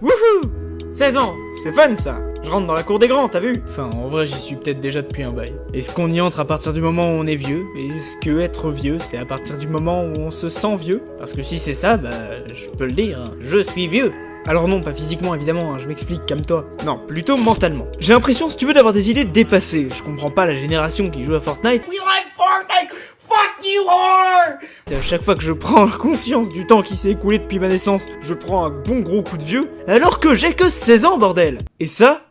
Wouhou! 16 ans, c'est fun ça! Je rentre dans la cour des grands, t'as vu? Enfin, en vrai, j'y suis peut-être déjà depuis un bail. Est-ce qu'on y entre à partir du moment où on est vieux? Est-ce que être vieux, c'est à partir du moment où on se sent vieux? Parce que si c'est ça, bah, je peux le dire, hein, je suis vieux! Alors non, pas physiquement évidemment, hein, je m'explique, calme-toi. Non, plutôt mentalement. J'ai l'impression, si tu veux, d'avoir des idées dépassées. Je comprends pas la génération qui joue à Fortnite. We like Fortnite! Fuck you whore! À chaque fois que je prends conscience du temps qui s'est écoulé depuis ma naissance, je prends un bon gros coup de vieux, alors que j'ai que 16 ans, bordel! Et ça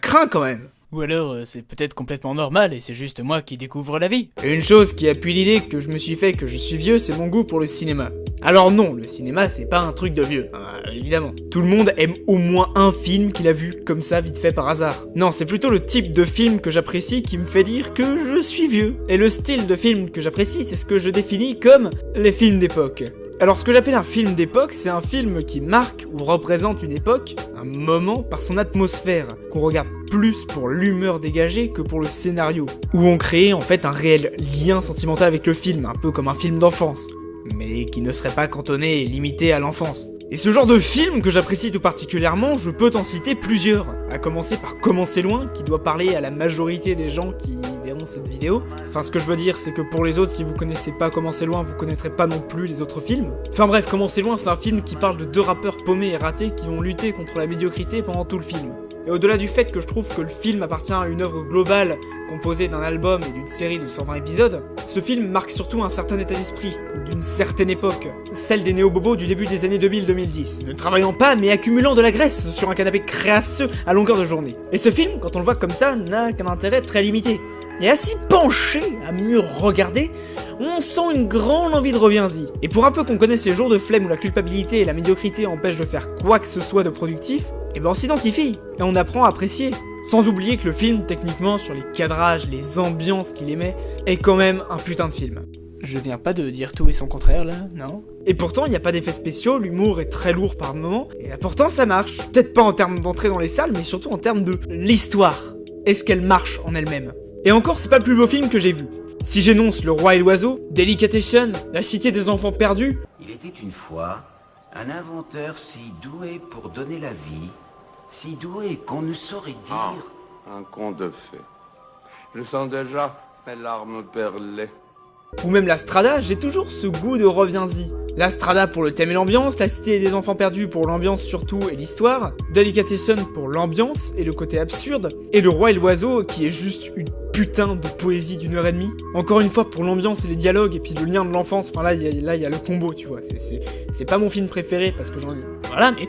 craint quand même. Ou alors, c'est peut-être complètement normal et c'est juste moi qui découvre la vie. Et une chose qui appuie l'idée que je me suis fait que je suis vieux, c'est mon goût pour le cinéma. Alors non, le cinéma c'est pas un truc de vieux, évidemment. Tout le monde aime au moins un film qu'il a vu comme ça vite fait par hasard. Non, c'est plutôt le type de film que j'apprécie qui me fait dire que je suis vieux. Et le style de film que j'apprécie, c'est ce que je définis comme les films d'époque. Alors ce que j'appelle un film d'époque, c'est un film qui marque ou représente une époque, un moment par son atmosphère, qu'on regarde plus pour l'humeur dégagée que pour le scénario, où on crée en fait un réel lien sentimental avec le film, un peu comme un film d'enfance, mais qui ne serait pas cantonné et limité à l'enfance. Et ce genre de film que j'apprécie tout particulièrement, je peux t'en citer plusieurs, à commencer par Comment c'est loin, qui doit parler à la majorité des gens qui verront cette vidéo. Enfin, ce que je veux dire, c'est que pour les autres, si vous connaissez pas Comment c'est loin, vous connaîtrez pas non plus les autres films. Enfin bref, Comment c'est loin, c'est un film qui parle de deux rappeurs paumés et ratés qui vont lutter contre la médiocrité pendant tout le film. Et au-delà du fait que je trouve que le film appartient à une œuvre globale, composée d'un album et d'une série de 120 épisodes, ce film marque surtout un certain état d'esprit, d'une certaine époque, celle des néo-bobos du début des années 2000-2010, ne travaillant pas mais accumulant de la graisse sur un canapé crasseux à longueur de journée. Et ce film, quand on le voit comme ça, n'a qu'un intérêt très limité. Et assis penché à mieux regarder, on sent une grande envie de reviens-y. Et pour un peu qu'on connaisse ces jours de flemme où la culpabilité et la médiocrité empêchent de faire quoi que ce soit de productif, et ben on s'identifie, et on apprend à apprécier. Sans oublier que le film, techniquement, sur les cadrages, les ambiances qu'il émet, est quand même un putain de film. Je viens pas de dire tout et son contraire là, non? Et pourtant, il n'y a pas d'effets spéciaux, l'humour est très lourd par moments, et pourtant ça marche. Peut-être pas en termes d'entrée dans les salles, mais surtout en termes de l'histoire. Est-ce qu'elle marche en elle-même? Et encore, c'est pas le plus beau film que j'ai vu. Si j'énonce Le Roi et l'Oiseau, Delicatessen, La Cité des Enfants Perdus... Il était une fois un inventeur si doué pour donner la vie, si doué qu'on ne saurait dire... Ah, un conte de fées. Je sens déjà mes larmes perler. Ou même La Strada, j'ai toujours ce goût de reviens-y. La Strada pour le thème et l'ambiance, La Cité des Enfants Perdus pour l'ambiance surtout et l'histoire, Delicatessen pour l'ambiance et le côté absurde, et Le Roi et l'Oiseau qui est juste une putain de poésie d'1h30. Encore une fois pour l'ambiance et les dialogues et puis le lien de l'enfance, enfin là il y a le combo, tu vois. C'est pas mon film préféré parce que j'en ai... Voilà, mais...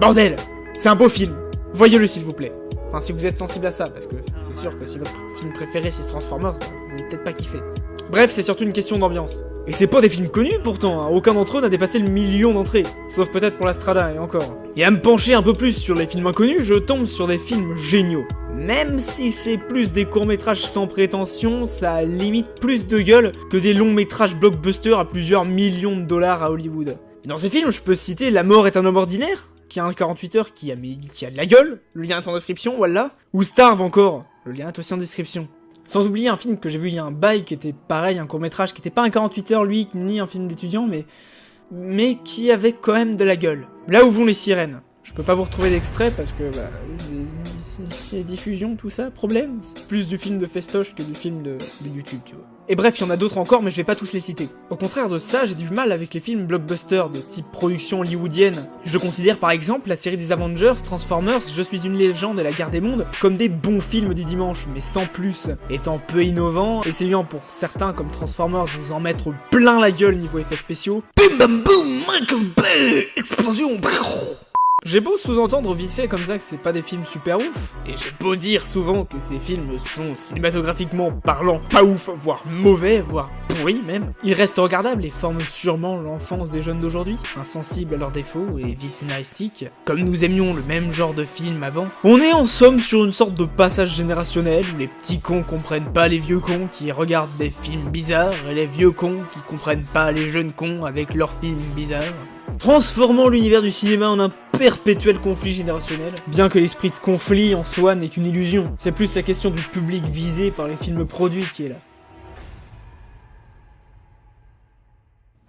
Bordel! C'est un beau film. Voyez-le s'il vous plaît. Enfin, si vous êtes sensible à ça, parce que c'est sûr que si votre film préféré c'est Transformers, vous allez peut-être pas kiffer. Bref, c'est surtout une question d'ambiance. Et c'est pas des films connus pourtant, hein. Aucun d'entre eux n'a dépassé le million d'entrées. Sauf peut-être pour La Strada, et encore. Et à me pencher un peu plus sur les films inconnus, je tombe sur des films géniaux. Même si c'est plus des courts-métrages sans prétention, ça a limite plus de gueule que des longs-métrages blockbusters à plusieurs millions de dollars à Hollywood. Et dans ces films, je peux citer La mort est un homme ordinaire, qui a un 48 heures, qui a de la gueule, le lien est en description, voilà. Ou Starve encore, le lien est aussi en description. Sans oublier un film que j'ai vu il y a un bail qui était pareil, un court-métrage qui était pas un 48 heures lui, ni un film d'étudiant, mais qui avait quand même de la gueule. Là où vont les sirènes. Je peux pas vous retrouver d'extrait parce que, c'est diffusion, tout ça, problème. C'est plus du film de festoche que du film de YouTube, tu vois. Et bref, il y en a d'autres encore, mais je vais pas tous les citer. Au contraire de ça, j'ai du mal avec les films blockbusters de type production hollywoodienne. Je considère par exemple la série des Avengers, Transformers, Je suis une légende et La guerre des mondes comme des bons films du dimanche, mais sans plus, étant peu innovants, essayant pour certains comme Transformers de vous en mettre plein la gueule niveau effets spéciaux. Bim bam boum, Michael Bay, explosion. J'ai beau sous-entendre vite fait comme ça que c'est pas des films super ouf, et j'ai beau dire souvent que ces films sont cinématographiquement parlant pas ouf, voire mauvais, voire pourris même, ils restent regardables et forment sûrement l'enfance des jeunes d'aujourd'hui, insensibles à leurs défauts et vite scénaristiques, comme nous aimions le même genre de film avant. On est en somme sur une sorte de passage générationnel où les petits cons comprennent pas les vieux cons qui regardent des films bizarres et les vieux cons qui comprennent pas les jeunes cons avec leurs films bizarres, transformant l'univers du cinéma en un perpétuel conflit générationnel, bien que l'esprit de conflit en soi n'est qu'une illusion. C'est plus la question du public visé par les films produits qui est là.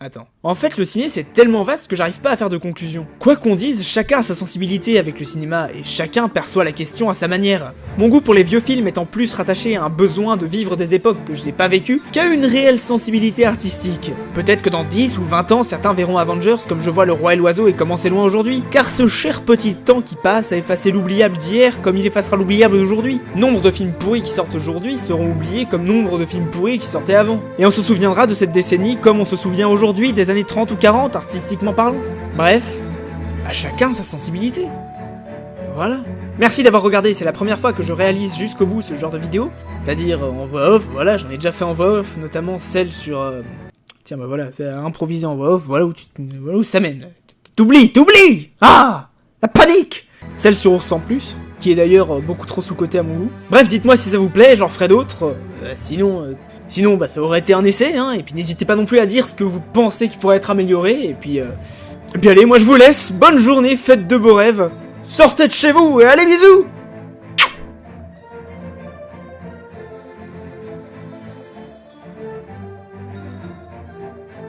Attends. En fait, le ciné, c'est tellement vaste que j'arrive pas à faire de conclusion. Quoi qu'on dise, chacun a sa sensibilité avec le cinéma, et chacun perçoit la question à sa manière. Mon goût pour les vieux films étant plus rattaché à un besoin de vivre des époques que je n'ai pas vécues, qu'à une réelle sensibilité artistique. Peut-être que dans 10 ou 20 ans, certains verront Avengers comme je vois Le Roi et l'Oiseau et comment c'est loin aujourd'hui, car ce cher petit temps qui passe a effacé l'oubliable d'hier comme il effacera l'oubliable d'aujourd'hui. Nombre de films pourris qui sortent aujourd'hui seront oubliés comme nombre de films pourris qui sortaient avant. Et on se souviendra de cette décennie comme on se souvient aujourd'hui des années 30 ou 40, artistiquement parlant. Bref, à chacun sa sensibilité. Voilà. Merci d'avoir regardé, c'est la première fois que je réalise jusqu'au bout ce genre de vidéo, c'est-à-dire en voix off, voilà, j'en ai déjà fait en voix off, notamment celle sur... Tiens, bah voilà, improviser en voix off, voilà où ça mène. T'oublies. Ah, la panique. Celle sur Ours en Plus, qui est d'ailleurs beaucoup trop sous-cotée à mon goût. Bref, dites-moi si ça vous plaît, j'en ferai d'autres, Sinon, bah ça aurait été un essai, hein, et puis n'hésitez pas non plus à dire ce que vous pensez qui pourrait être amélioré, et puis allez, moi je vous laisse, bonne journée, faites de beaux rêves, sortez de chez vous, et allez bisous.